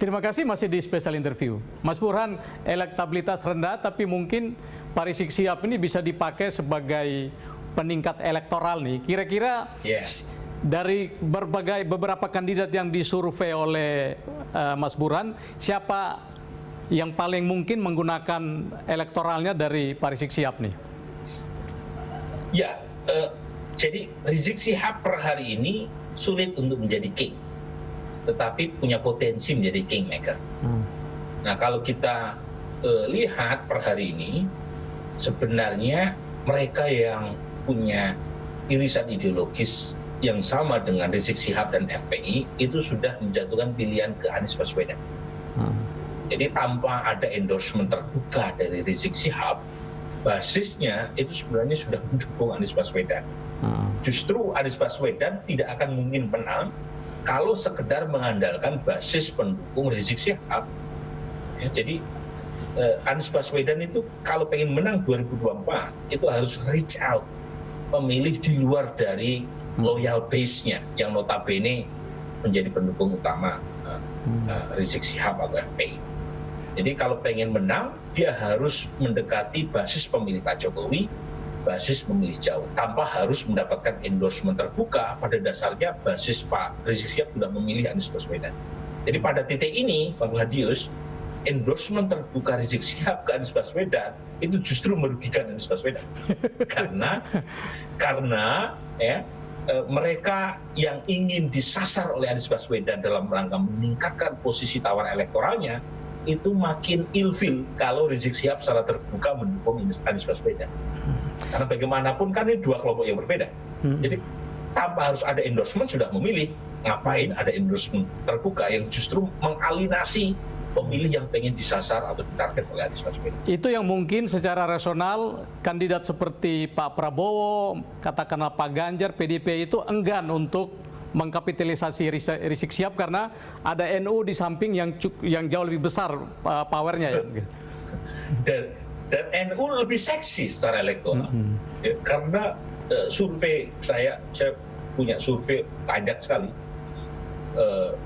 Terima kasih, masih di special interview. Mas Burhan, elektabilitas rendah tapi mungkin Pak Rizik Syihab ini bisa dipakai sebagai peningkat elektoral nih. Kira-kira dari beberapa kandidat yang disurvei oleh Mas Burhan, siapa yang paling mungkin menggunakan elektoralnya dari Pak Rizik Syihab nih? Ya, jadi Rizik Syihab per hari ini sulit untuk menjadi king, tetapi punya potensi menjadi kingmaker. Nah, kalau kita lihat per hari ini, sebenarnya mereka yang punya irisan ideologis yang sama dengan Rizik Syihab dan FPI itu sudah menjatuhkan pilihan ke Anies Baswedan. Jadi tanpa ada endorsement terbuka dari Rizik Syihab, basisnya itu sebenarnya sudah mendukung Anies Baswedan. Justru Anies Baswedan tidak akan mungkin menang kalau sekedar mengandalkan basis pendukung Rizik Syihab. Ya, jadi Anies Baswedan itu kalau pengen menang 2024 itu harus reach out, memilih di luar dari loyal base-nya yang notabene menjadi pendukung utama Rizik Syihab atau FPI. Jadi kalau pengen menang, dia harus mendekati basis pemilih Pak Jokowi, basis pemilih jauh, tanpa harus mendapatkan endorsement terbuka. Pada dasarnya basis Pak Rizik Syihab sudah memilih Anies Baswedan. Jadi pada titik ini, Bang Gladius, endorsement terbuka Rizik Syihab ke Anies Baswedan itu justru merugikan Anies Baswedan. karena ya, mereka yang ingin disasar oleh Anies Baswedan dalam rangka meningkatkan posisi tawar elektoralnya itu makin ilfil kalau Rizik Syihab secara terbuka mendukung Anies Baswedan. Karena bagaimanapun kan ini dua kelompok yang berbeda. Jadi tanpa harus ada endorsement sudah memilih, ngapain ada endorsement terbuka yang justru mengalinasi pemilih yang pengen disasar atau ditarget oleh Anies Baswedan. Itu yang mungkin secara rasional kandidat seperti Pak Prabowo, katakanlah Pak Ganjar, PDIP itu enggan untuk mengkapitalisasi Rizik Syihab karena ada NU di samping yang jauh lebih besar powernya ya. Dan NU lebih seksi secara elektoral. Ya, karena survei saya punya survei banyak sekali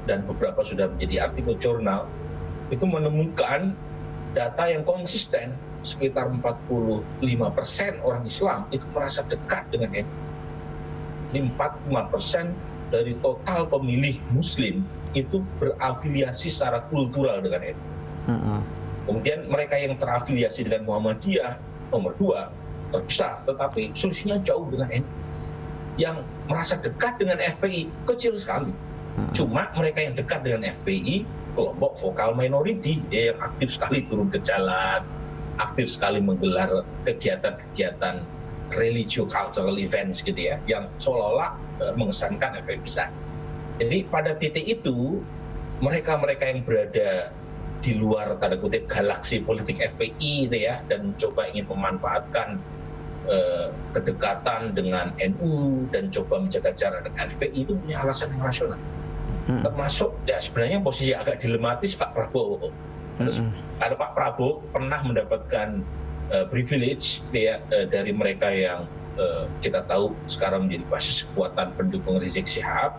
dan beberapa sudah menjadi artikel jurnal, itu menemukan data yang konsisten, sekitar 45% orang Islam itu merasa dekat dengan NU. 45% dari total pemilih Muslim itu berafiliasi secara kultural dengan NU. Kemudian mereka yang terafiliasi dengan Muhammadiyah nomor 2 terbesar, tetapi selisihnya jauh dengan NU. Yang merasa dekat dengan FPI kecil sekali. Cuma mereka yang dekat dengan FPI kelompok vokal minority yang aktif sekali turun ke jalan, aktif sekali menggelar kegiatan-kegiatan religio-cultural events gitu ya, yang seolah-olah mengesankan FPI besar. Jadi pada titik itu mereka-mereka yang berada di luar tanda kutip galaksi politik FPI gitu ya, dan coba ingin memanfaatkan kedekatan dengan NU dan coba menjaga jarak dengan FPI itu punya alasan yang rasional. Termasuk ya sebenarnya posisi agak dilematis Pak Prabowo. Karena Pak Prabowo pernah mendapatkan privilege ya, dari mereka yang kita tahu sekarang menjadi basis kekuatan pendukung Rizik Syihab,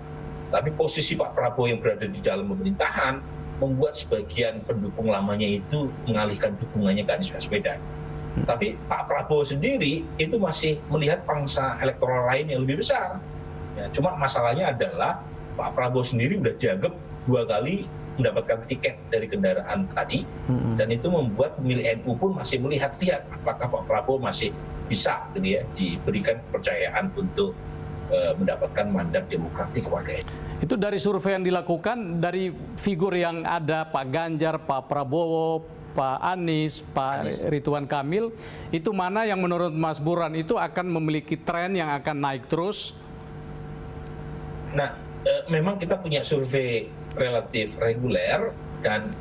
tapi posisi Pak Prabowo yang berada di dalam pemerintahan membuat sebagian pendukung lamanya itu mengalihkan dukungannya ke Anies Baswedan. Tapi Pak Prabowo sendiri itu masih melihat pangsa elektoral lain yang lebih besar. Ya, cuma masalahnya adalah Pak Prabowo sendiri sudah dianggap 2 kali mendapatkan tiket dari kendaraan tadi, dan itu membuat pemilih NU pun masih melihat-lihat apakah Pak Prabowo masih bisa gitu ya, diberikan kepercayaan untuk mendapatkan mandat demokratik warga NU. Itu dari survei yang dilakukan, dari figur yang ada Pak Ganjar, Pak Prabowo, Pak Anies, Pak Ridwan Kamil, itu mana yang menurut Mas Burhan itu akan memiliki tren yang akan naik terus? Nah, memang kita punya survei relatif reguler dan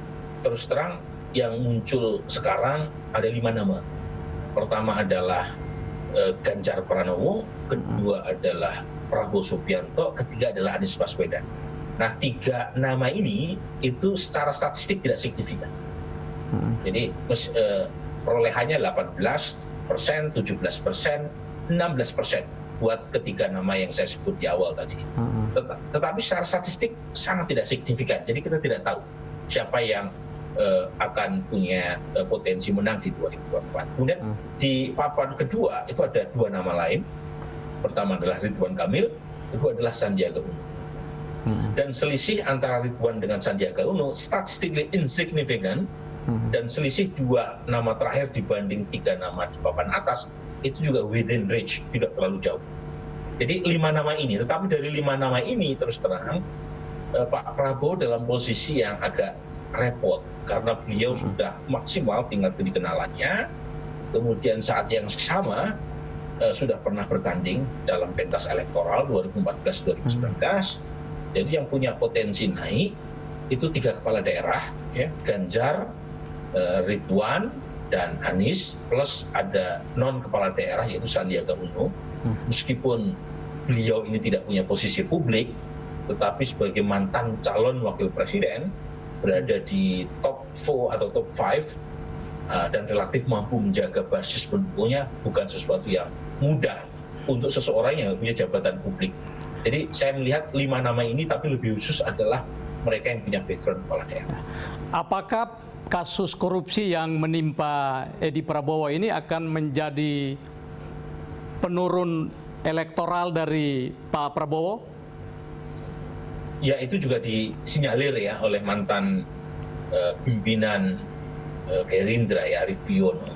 terus terang yang muncul sekarang ada 5 nama. Pertama adalah Ganjar Pranowo, kedua adalah Prabowo Subianto, ketiga adalah Anies Baswedan. Nah, 3 nama ini itu secara statistik tidak signifikan. Jadi perolehannya 18%, 17%, 16% buat ketiga nama yang saya sebut di awal tadi. Tetapi secara statistik sangat tidak signifikan. Jadi kita tidak tahu siapa yang akan punya potensi menang di 2024. Kemudian di papan kedua itu ada 2 nama lain. Pertama adalah Ridwan Kamil, kedua adalah Sandiaga Uno. Dan selisih antara Ridwan dengan Sandiaga Uno statistically insignificant, dan selisih 2 nama terakhir dibanding 3 nama di papan atas itu juga within reach, tidak terlalu jauh. Jadi 5 nama ini, tetapi dari 5 nama ini terus terang Pak Prabowo dalam posisi yang agak repot karena beliau sudah maksimal tingkat dikenalannya, kemudian saat yang sama sudah pernah bertanding dalam pentas elektoral 2014-2019. Jadi yang punya potensi naik itu 3 kepala daerah, ya, Ganjar, Ridwan, dan Anies, plus ada non kepala daerah yaitu Sandiaga Uno. Meskipun beliau ini tidak punya posisi publik, tetapi sebagai mantan calon wakil presiden berada di top 4 atau top 5 dan relatif mampu menjaga basis pendukungnya, bukan sesuatu yang mudah untuk seseorang yang punya jabatan publik. Jadi saya melihat 5 nama ini, tapi lebih khusus adalah mereka yang punya background kepala daerah. Apakah kasus korupsi yang menimpa Edi Prabowo ini akan menjadi penurun elektoral dari Pak Prabowo? Ya, itu juga disinyalir ya oleh mantan pimpinan Gerindra ya, Arief Biono.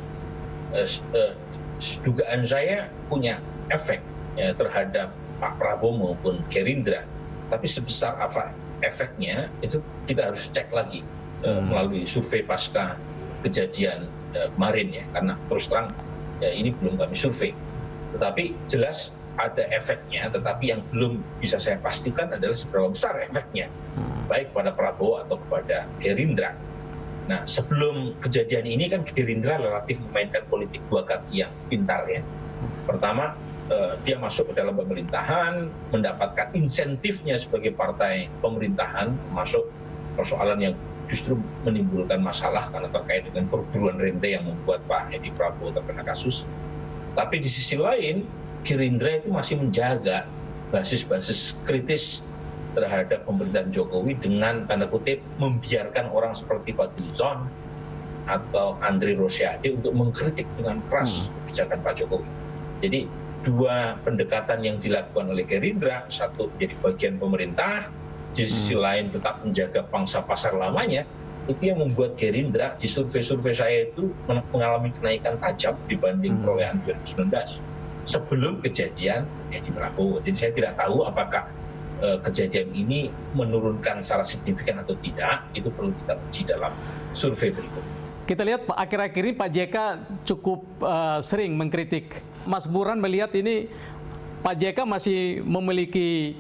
Dugaan saya punya efek ya, terhadap Pak Prabowo maupun Gerindra. Tapi sebesar apa efeknya itu kita harus cek lagi melalui survei pasca kejadian kemarin ya, karena terus terang ya, ini belum kami survei. Tetapi jelas ada efeknya, tetapi yang belum bisa saya pastikan adalah seberapa besar efeknya, baik pada Prabowo atau kepada Gerindra. Nah, sebelum kejadian ini kan Gerindra relatif memainkan politik 2 kaki yang pintar ya. Pertama, dia masuk ke dalam pemerintahan, mendapatkan insentifnya sebagai partai pemerintahan, masuk persoalan yang justru menimbulkan masalah karena terkait dengan perburuan rente yang membuat Pak Edi Prabowo terkena kasus. Tapi di sisi lain, Gerindra itu masih menjaga basis-basis kritis terhadap pemerintahan Jokowi dengan tanda kutip membiarkan orang seperti Fadlizon atau Andre Rosiade untuk mengkritik dengan keras kebijakan Pak Jokowi. Jadi 2 pendekatan yang dilakukan oleh Gerindra, satu menjadi bagian pemerintah, di sisi lain tetap menjaga pangsa pasar lamanya, itu yang membuat Gerindra di survei-survei saya itu mengalami kenaikan tajam dibanding perolehan 2019 sebelum kejadian Edi Prabowo. Jadi saya tidak tahu apakah kejadian ini menurunkan secara signifikan atau tidak, itu perlu kita uji dalam survei berikut. Kita lihat akhir-akhir ini Pak JK cukup sering mengkritik. Mas Burhan melihat ini Pak JK masih memiliki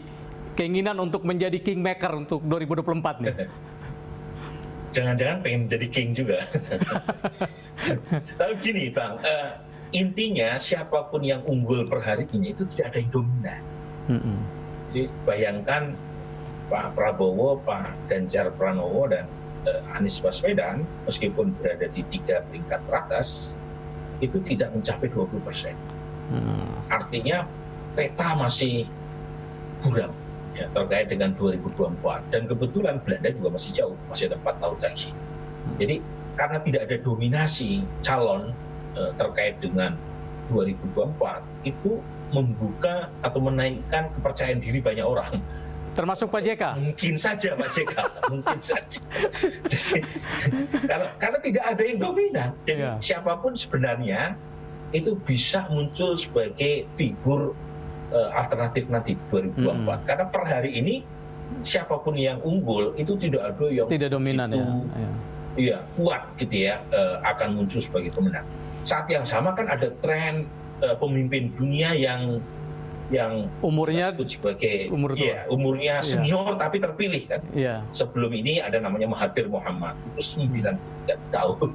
keinginan untuk menjadi kingmaker untuk 2024 nih. Jangan-jangan pengen jadi king juga. Tapi gini Bang, intinya siapapun yang unggul per hari ini itu tidak ada yang dominan. Jadi bayangkan Pak Prabowo, Pak Ganjar Pranowo, dan Anies Baswedan, meskipun berada di 3 peringkat teratas, itu tidak mencapai 20%. Artinya peta masih buram ya, terkait dengan 2024. Dan kebetulan Belanda juga masih jauh, masih ada 4 tahun lagi. Jadi karena tidak ada dominasi calon terkait dengan 2024, itu membuka atau menaikkan kepercayaan diri banyak orang. Termasuk Pak JK? Mungkin saja Pak JK, mungkin saja. Jadi, karena tidak ada yang dominan. Jadi siapapun sebenarnya itu bisa muncul sebagai figur alternatif nanti 2024. Karena per hari ini siapapun yang unggul itu tidak ada yang tidak dominan gitu, ya kuat gitu ya, akan muncul sebagai pemenang. Saat yang sama kan ada tren pemimpin dunia yang umurnya sebagai umurnya senior tapi terpilih kan. Sebelum ini ada namanya Mahathir Mohamad, itu 93 tahun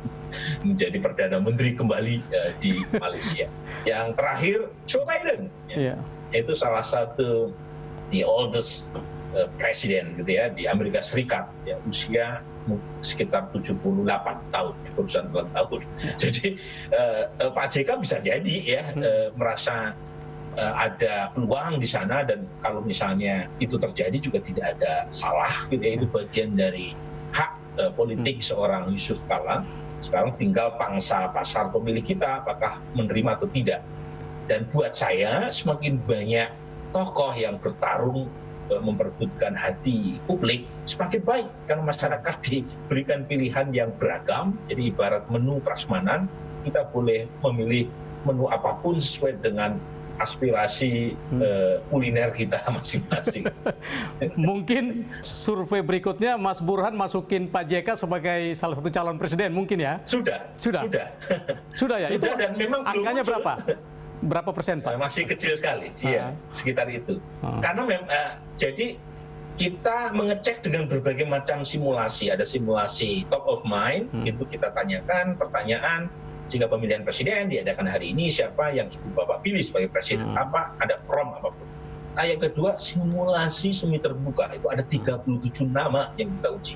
menjadi Perdana Menteri kembali di Malaysia. Yang terakhir Joe Biden, itu salah satu the oldest presiden gitu ya di Amerika Serikat, ya, usia sekitar 78 tahun, berusan 4 tahun. Jadi Pak JK bisa jadi ya merasa ada peluang di sana, dan kalau misalnya itu terjadi juga tidak ada salah gitu ya, itu bagian dari hak politik seorang Yusuf Kalla. Sekarang tinggal pangsa pasar pemilih kita apakah menerima atau tidak. Dan buat saya semakin banyak tokoh yang bertarung memperebutkan hati publik semakin baik karena masyarakat diberikan pilihan yang beragam. Jadi ibarat menu prasmanan, kita boleh memilih menu apapun sesuai dengan aspirasi kuliner kita masing-masing. Mungkin survei berikutnya Mas Burhan masukin Pak JK sebagai salah satu calon presiden mungkin ya? Sudah. Sudah ya? Sudah, Itu dan memang belum angkanya muncul. berapa? Berapa persen, Pak? Masih kecil sekali, iya, sekitar itu. Karena jadi kita mengecek dengan berbagai macam simulasi. Ada simulasi top of mind, itu kita tanyakan pertanyaan, jika pemilihan presiden diadakan hari ini, siapa yang ibu bapak pilih sebagai presiden? Apa? Ada prom apapun. Nah, yang kedua, simulasi semi terbuka. Itu ada 37 nama yang kita uji.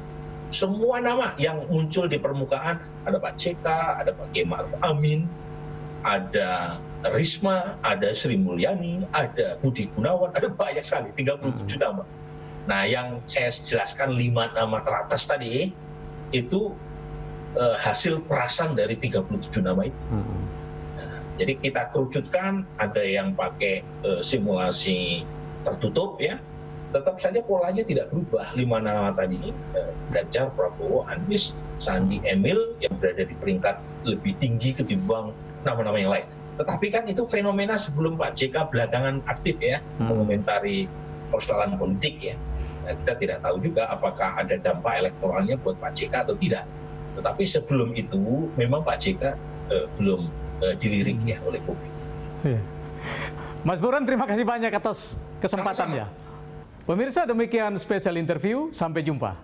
Semua nama yang muncul di permukaan, ada Pak JK, ada Pak Kiai Ma'ruf Amin, ada Risma, ada Sri Mulyani, ada Budi Gunawan, ada banyak sekali, 37 nama. Nah, yang saya jelaskan 5 nama teratas tadi, itu hasil perasan dari 37 nama itu. Nah, jadi kita kerucutkan, ada yang pakai simulasi tertutup ya, tetap saja polanya tidak berubah. 5 nama tadi, Ganjar, Prabowo, Anies, Sandi, Emil yang berada di peringkat lebih tinggi ketimbang nama-nama yang lain. Tetapi kan itu fenomena sebelum Pak JK belakangan aktif ya, mengomentari persoalan politik ya. Nah, kita tidak tahu juga apakah ada dampak elektoralnya buat Pak JK atau tidak. Tetapi sebelum itu memang Pak JK belum dilirik ya oleh publik. Mas Burhan, terima kasih banyak atas kesempatannya. Pemirsa, demikian spesial interview. Sampai jumpa.